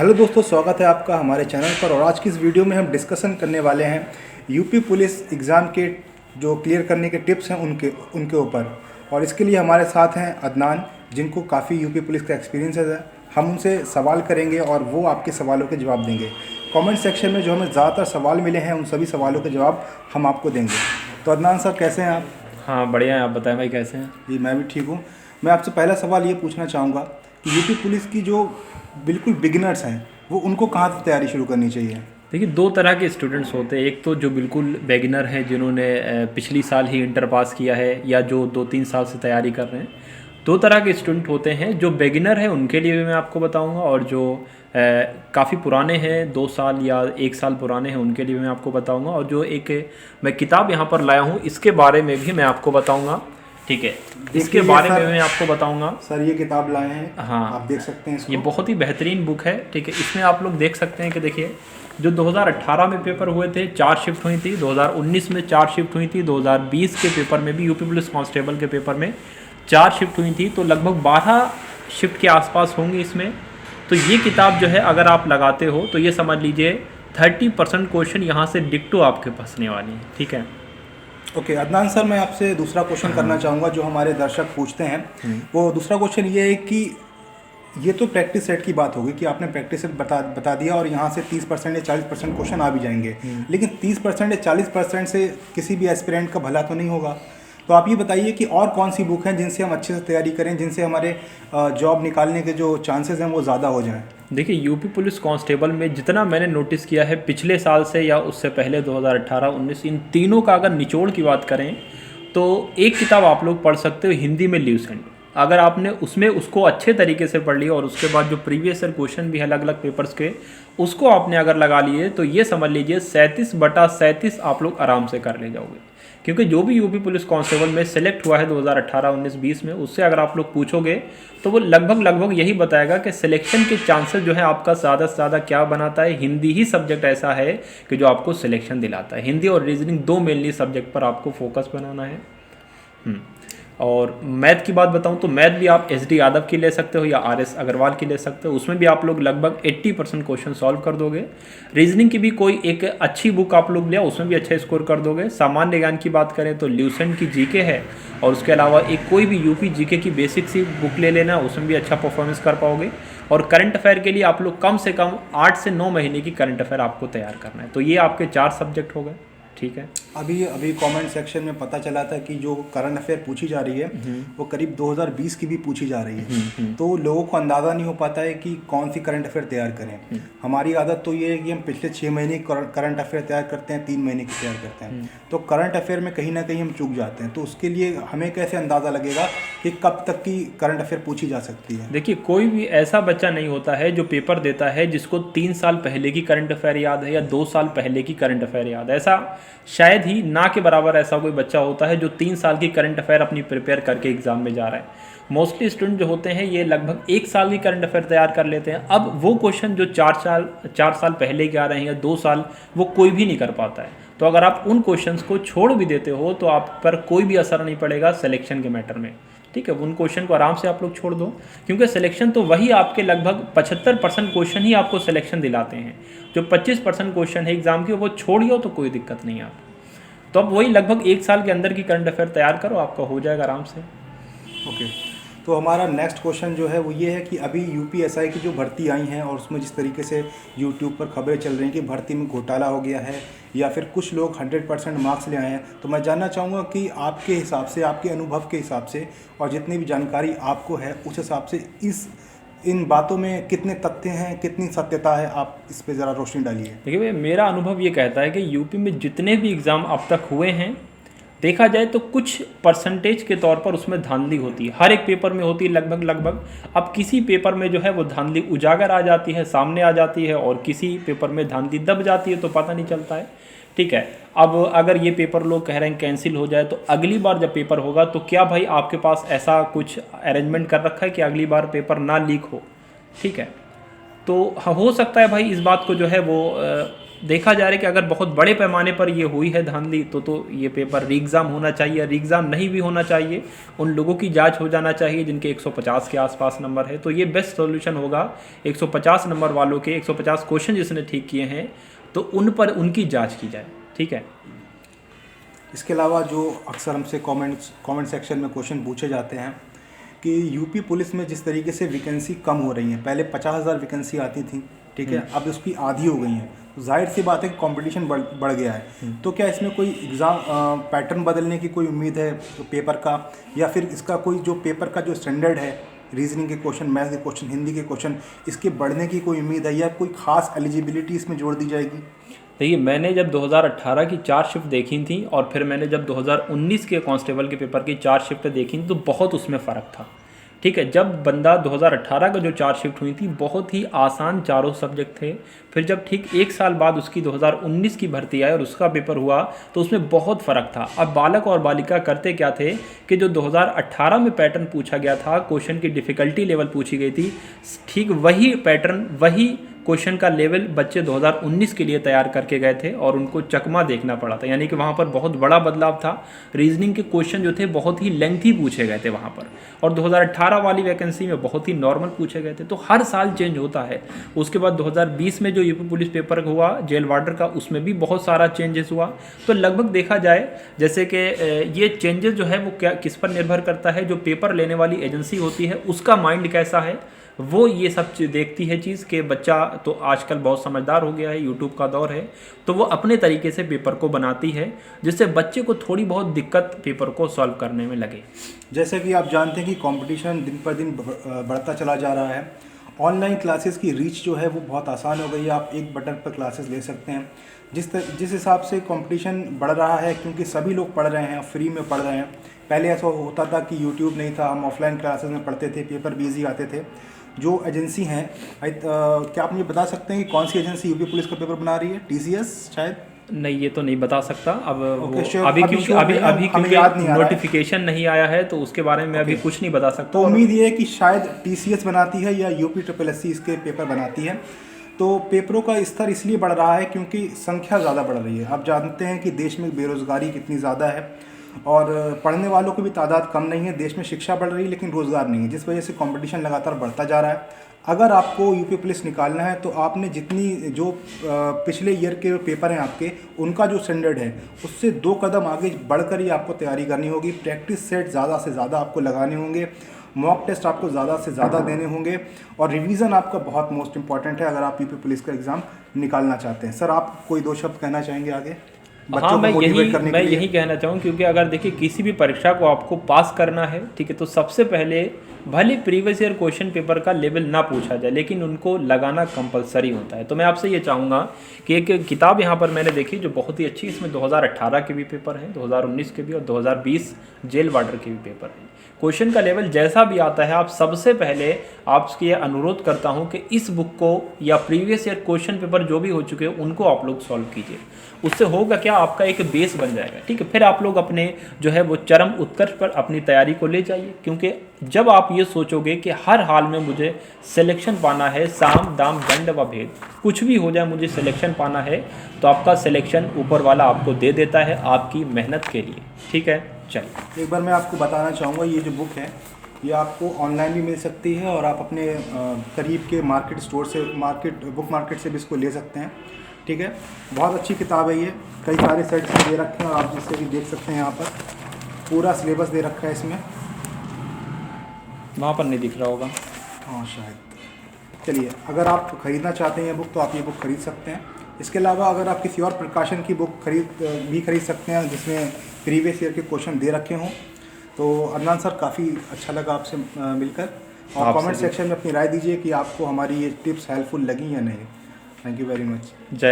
Hello दोस्तों, स्वागत है आपका हमारे चैनल पर। और आज की इस वीडियो में हम डिस्कशन करने वाले हैं यूपी पुलिस एग्ज़ाम के जो क्लियर करने के टिप्स हैं उनके ऊपर। और इसके लिए हमारे साथ हैं अदनान, जिनको काफ़ी यूपी पुलिस का एक्सपीरियंस है। हम उनसे सवाल करेंगे और वो आपके सवालों के जवाब देंगे। कमेंट सेक्शन में जो हमें ज़्यादातर सवाल मिले हैं उन सभी सवालों के जवाब हम आपको देंगे। तो अदनान सर, कैसे हैं आप? हाँ, बढ़िया है। आप बताएं भाई, कैसे हैं? जी, मैं भी ठीक हूँ। मैं आपसे पहला सवाल ये पूछना चाहूँगा कि यूपी पुलिस की जो बिल्कुल बिगिनर्स हैं वो उनको कहाँ से तैयारी शुरू करनी चाहिए? देखिए, दो तरह के स्टूडेंट्स होते हैं। एक तो जो बिल्कुल बेगिनर हैं, जिन्होंने पिछली साल ही इंटर पास किया है या जो 2-3 साल से तैयारी कर रहे हैं। दो तरह के स्टूडेंट होते हैं। जो बेगिनर हैं उनके लिए भी मैं आपको बताऊंगा, और जो काफ़ी पुराने हैं, 2 साल या 1 साल पुराने हैं, उनके लिए भी मैं आपको बताऊंगा। और जो एक मैं किताब यहाँ पर लाया हूँ, इसके बारे में भी मैं आपको बताऊँगा। ठीक है, इसके बारे में मैं आपको बताऊंगा। सर, ये किताब लाए हैं, हाँ, आप देख सकते हैं इसको। ये बहुत ही बेहतरीन बुक है। ठीक है, इसमें आप लोग देख सकते हैं कि देखिए, जो 2018 में पेपर हुए थे 4 शिफ्ट हुई थी, 2019 में 4 शिफ्ट हुई थी, 2020 के पेपर में भी यूपी पुलिस कांस्टेबल के पेपर में 4 शिफ्ट हुई थी, तो लगभग 12 शिफ्ट के आसपास होंगी इसमें। तो ये किताब जो है, अगर आप लगाते हो तो ये समझ लीजिए 30% क्वेश्चन यहाँ से डिक्टो आपके फंसने वाली है। ठीक है। ओके अदनान सर, मैं आपसे दूसरा क्वेश्चन करना चाहूँगा जो हमारे दर्शक पूछते हैं। वो दूसरा क्वेश्चन ये है कि ये तो प्रैक्टिस सेट की बात होगी कि आपने प्रैक्टिस सेट बता दिया और यहाँ से 30% या 40% क्वेश्चन आ भी जाएंगे, लेकिन 30% या 40% से किसी भी एस्पिरेंट का भला तो नहीं होगा। तो आप ये बताइए कि और कौन सी बुक हैं जिनसे हम अच्छे से तैयारी करें, जिनसे हमारे जॉब निकालने के जो चांसेस हैं वो ज़्यादा हो जाएं। देखिए, यूपी पुलिस कांस्टेबल में जितना मैंने नोटिस किया है पिछले साल से या उससे पहले 2018-19, इन तीनों का अगर निचोड़ की बात करें तो एक किताब आप लोग पढ़ सकते हो हिंदी में, ल्यूसेंट। अगर आपने उसमें उसको अच्छे तरीके से पढ़ लिया और उसके बाद जो प्रीवियस ईयर क्वेश्चन भी है अलग अलग पेपर्स के, उसको आपने अगर लगा लिए तो ये समझ लीजिए 37/37 आप लोग आराम से कर ले जाओगे। क्योंकि जो भी यूपी पुलिस कांस्टेबल में सेलेक्ट हुआ है 2018, 19, 20 में, उससे अगर आप लोग पूछोगे तो वो लगभग यही बताएगा कि सिलेक्शन के चांसेस जो है आपका ज़्यादा से ज़्यादा क्या बनाता है। हिंदी ही सब्जेक्ट ऐसा है कि जो आपको सिलेक्शन दिलाता है। हिंदी और रीजनिंग 2 मेनली सब्जेक्ट पर आपको फोकस बनाना है। और मैथ की बात बताऊं तो मैथ भी आप एस डी यादव की ले सकते हो या RS अग्रवाल की ले सकते हो। उसमें भी आप लोग लगभग 80% क्वेश्चन सॉल्व कर दोगे। रीजनिंग की भी कोई एक अच्छी बुक आप लोग लिया, उसमें भी अच्छा स्कोर कर दोगे। सामान्य ज्ञान की बात करें तो ल्यूसेंट की जीके है, और उसके अलावा एक कोई भी यूपी जीके की बेसिक सी बुक ले लेना, उसमें भी अच्छा परफॉर्मेंस कर पाओगे। और करंट अफेयर के लिए आप लोग कम से कम 8 से 9 महीने की करंट अफेयर आपको तैयार करना है। तो ये आपके 4 सब्जेक्ट हो गए। ठीक है। अभी कमेंट सेक्शन में पता चला था कि जो करंट अफेयर पूछी जा रही है वो करीब 2020 की भी पूछी जा रही है। तो लोगों को अंदाज़ा नहीं हो पाता है कि कौन सी करंट अफेयर तैयार करें। हमारी आदत तो ये है कि हम पिछले 6 महीने की करंट अफेयर तैयार करते हैं, 3 महीने की तैयार करते हैं। तो करंट अफेयर में कहीं ना कहीं हम चूक जाते हैं। तो उसके लिए हमें कैसे अंदाज़ा लगेगा कि कब तक की करंट अफेयर पूछी जा सकती है? देखिए, कोई भी ऐसा बच्चा नहीं होता है जो पेपर देता है जिसको 3 साल पहले की करंट अफेयर याद है या 2 साल पहले की करंट अफेयर याद है। ऐसा शायद ही ना के बराबर ऐसा कोई बच्चा होता है जो 3 साल की करंट अफेयर अपनी प्रिपेयर करके एग्जाम में जा रहा है। मोस्टली स्टूडेंट जो होते हैं ये लगभग 1 साल की करंट अफेयर तैयार कर लेते हैं। अब वो क्वेश्चन जो 4 साल पहले के आ रहे हैं या 2 साल, वो कोई भी नहीं कर पाता है। तो अगर आप उन क्वेश्चंस को छोड़ भी देते हो तो आप पर कोई भी असर नहीं पड़ेगा सिलेक्शन के मैटर में। ठीक है, उन क्वेश्चन को आराम से आप लोग छोड़ दो, क्योंकि सिलेक्शन तो वही आपके लगभग 75% क्वेश्चन ही आपको सिलेक्शन दिलाते हैं। जो 25% क्वेश्चन है एग्जाम की वो छोड़िए तो कोई दिक्कत नहीं है आपको। तो अब वही लगभग 1 साल के अंदर की करंट अफेयर तैयार करो, आपका हो जाएगा आराम से। ओके, तो हमारा नेक्स्ट क्वेश्चन जो है वो ये है कि अभी यूपीएसआई की जो भर्ती आई हैं और उसमें जिस तरीके से यूट्यूब पर खबरें चल रही हैं कि भर्ती में घोटाला हो गया है या फिर कुछ लोग 100% मार्क्स ले आए हैं, तो मैं जानना चाहूँगा कि आपके हिसाब से, आपके अनुभव के हिसाब से और जितनी भी जानकारी आपको है उस हिसाब से इन बातों में कितने तथ्य हैं, कितनी सत्यता है, आप इस पर ज़रा रोशनी डालिए। देखिए भैया, मेरा अनुभव ये कहता है कि यूपी में जितने भी एग्ज़ाम अब तक हुए हैं, देखा जाए तो कुछ परसेंटेज के तौर पर उसमें धांधली होती है। हर एक पेपर में होती है लगभग। अब किसी पेपर में जो है वो धांधली उजागर आ जाती है, सामने आ जाती है, और किसी पेपर में धांधली दब जाती है तो पता नहीं चलता है। ठीक है, अब अगर ये पेपर लोग कह रहे हैं कैंसिल हो जाए, तो अगली बार जब पेपर होगा तो क्या भाई आपके पास ऐसा कुछ अरेंजमेंट कर रखा है कि अगली बार पेपर ना लीक हो? ठीक है, तो हो सकता है भाई इस बात को जो है वो देखा जा रहा है कि अगर बहुत बड़े पैमाने पर ये हुई है धांधली तो ये पेपर री एग्ज़ाम होना चाहिए, री एग्ज़ाम नहीं भी होना चाहिए, उन लोगों की जांच हो जाना चाहिए जिनके 150 के आसपास नंबर है। तो ये बेस्ट सॉल्यूशन होगा 150 नंबर वालों के 150 क्वेश्चन जिसने ठीक किए हैं तो उन पर उनकी जाँच की जाए। ठीक है। इसके अलावा जो अक्सर हमसे कमेंट सेक्शन में क्वेश्चन पूछे जाते हैं कि यूपी पुलिस में जिस तरीके से वैकेंसी कम हो रही है, पहले 50,000 वैकेंसी आती थी, ठीक है, अब उसकी आधी हो गई है, तो जाहिर सी बात है कि कंपटीशन बढ़ गया है। तो क्या इसमें कोई एग्ज़ाम पैटर्न बदलने की कोई उम्मीद है पेपर का, या फिर इसका कोई जो पेपर का जो स्टैंडर्ड है, रीजनिंग के क्वेश्चन, मैथ के क्वेश्चन, हिंदी के क्वेश्चन, इसके बढ़ने की कोई उम्मीद है, या कोई खास एलिजिबिलिटी इसमें जोड़ दी जाएगी? देखिए, मैंने जब 2018 की 4 शिफ्ट देखी थी और फिर मैंने जब 2019 के कांस्टेबल के पेपर की 4 शिफ्ट देखी थी तो बहुत उसमें फ़र्क था। ठीक है, जब बंदा 2018 का जो 4 शिफ्ट हुई थी बहुत ही आसान चारों सब्जेक्ट थे। फिर जब ठीक 1 साल बाद उसकी 2019 की भर्ती आई और उसका पेपर हुआ तो उसमें बहुत फ़र्क था। अब बालक और बालिका करते क्या थे कि जो 2018 में पैटर्न पूछा गया था, क्वेश्चन की डिफ़िकल्टी लेवल पूछी गई थी, ठीक वही पैटर्न, वही क्वेश्चन का लेवल बच्चे 2019 के लिए तैयार करके गए थे और उनको चकमा देखना पड़ा था। यानी कि वहाँ पर बहुत बड़ा बदलाव था। रीजनिंग के क्वेश्चन जो थे बहुत ही लेंथी पूछे गए थे वहाँ पर, और 2018 वाली वैकेंसी में बहुत ही नॉर्मल पूछे गए थे। तो हर साल चेंज होता है। उसके बाद 2020 में जो यूपी पुलिस पेपर हुआ जेल वार्डर का, उसमें भी बहुत सारा चेंजेस हुआ। तो लगभग देखा जाए जैसे कि ये चेंजेस जो है वो क्या किस पर निर्भर करता है, जो पेपर लेने वाली एजेंसी होती है उसका माइंड कैसा है, वो ये सब देखती है चीज़ कि बच्चा तो आजकल बहुत समझदार हो गया है, यूट्यूब का दौर है, तो वो अपने तरीके से पेपर को बनाती है जिससे बच्चे को थोड़ी बहुत दिक्कत पेपर को सॉल्व करने में लगे। जैसे कि आप जानते हैं कि कंपटीशन दिन पर दिन बढ़ता चला जा रहा है। ऑनलाइन क्लासेस की रीच जो है वो बहुत आसान हो गई है, आप एक बटन पर क्लासेस ले सकते हैं। जिस हिसाब से कंपटीशन बढ़ रहा है, क्योंकि सभी लोग पढ़ रहे हैं, फ्री में पढ़ रहे हैं। पहले ऐसा होता था कि यूट्यूब नहीं था, हम ऑफलाइन क्लासेस में पढ़ते थे, पेपर भी ईजी आते थे। जो एजेंसी हैं, क्या आप मुझे बता सकते हैं कि कौन सी एजेंसी यूपी पुलिस का पेपर बना रही है? TCS शायद? नहीं, ये तो नहीं बता सकता अब। अभी क्योंकि नोटिफिकेशन नहीं आया है तो उसके बारे में अभी कुछ नहीं बता सकता। तो उम्मीद ये है कि शायद TCS बनाती है या UPSSC इसके पेपर बनाती है। तो पेपरों का स्तर इसलिए बढ़ रहा है क्योंकि संख्या ज़्यादा बढ़ रही है। आप जानते हैं कि देश में बेरोज़गारी कितनी ज़्यादा है और पढ़ने वालों की भी तादाद कम नहीं है। देश में शिक्षा बढ़ रही है लेकिन रोज़गार नहीं है, जिस वजह से कंपटीशन लगातार बढ़ता जा रहा है। अगर आपको यूपी पुलिस निकालना है तो आपने जितनी जो पिछले ईयर के पेपर हैं आपके, उनका जो स्टैंडर्ड है उससे 2 कदम आगे बढ़कर ही आपको तैयारी करनी होगी। प्रैक्टिस सेट ज़्यादा से ज़्यादा आपको लगाने होंगे, मॉक टेस्ट आपको ज़्यादा से ज़्यादा देने होंगे, और रिवीजन आपका बहुत मोस्ट इंपॉर्टेंट है अगर आप यूपी पुलिस का एग्ज़ाम निकालना चाहते हैं। सर, आप कोई 2 शब्द कहना चाहेंगे आगे? हाँ, मैं यही कहना चाहूँ, क्योंकि अगर देखिए किसी भी परीक्षा को आपको पास करना है, ठीक है, तो सबसे पहले भले प्रीवियस ईयर क्वेश्चन पेपर का लेवल ना पूछा जाए लेकिन उनको लगाना कंपलसरी होता है। तो मैं आपसे ये चाहूँगा कि एक किताब यहाँ पर मैंने देखी जो बहुत ही अच्छी, इसमें 2018 के भी पेपर हैं, 2019 के भी और 2020 जेल वार्डर के भी पेपर हैं। क्वेश्चन का लेवल जैसा भी आता है, आप सबसे पहले आपसे ये अनुरोध करता हूँ कि इस बुक को या प्रीवियस ईयर क्वेश्चन पेपर जो भी हो चुके हैं उनको आप लोग सॉल्व कीजिए। उससे होगा क्या, आपका एक बेस बन जाएगा। ठीक है, फिर आप लोग अपने जो है वो चरम उत्कर्ष पर अपनी तैयारी को ले जाइए। क्योंकि जब आप ये सोचोगे कि हर हाल में मुझे सिलेक्शन पाना है, साम दाम दंड व भेद, कुछ भी हो जाए मुझे सिलेक्शन पाना है, तो आपका सिलेक्शन ऊपर वाला आपको दे देता है आपकी मेहनत के लिए। ठीक है, चलिए एक बार मैं आपको बताना चाहूँगा, ये जो बुक है ये आपको ऑनलाइन भी मिल सकती है और आप अपने करीब के मार्केट स्टोर से, बुक मार्केट से भी इसको ले सकते हैं। ठीक है, बहुत अच्छी किताब है ये, कई सारे सेट्स में दे रखे हैं और आप जिससे भी देख सकते हैं यहाँ पर पूरा सिलेबस दे रखा है इसमें। वहाँ पर नहीं दिख रहा होगा, हाँ शायद। चलिए, अगर आप ख़रीदना चाहते हैं बुक तो आप ये बुक ख़रीद सकते हैं। इसके अलावा अगर आप किसी और प्रकाशन की बुक खरीद सकते हैं जिसमें प्रीवियस ईयर के क्वेश्चन दे रखे हों। तो अदनान सर, काफ़ी अच्छा लगा आपसे मिलकर, और कमेंट सेक्शन में अपनी राय दीजिए कि आपको हमारी ये टिप्स हेल्पफुल लगी या नहीं। Thank you very much. जय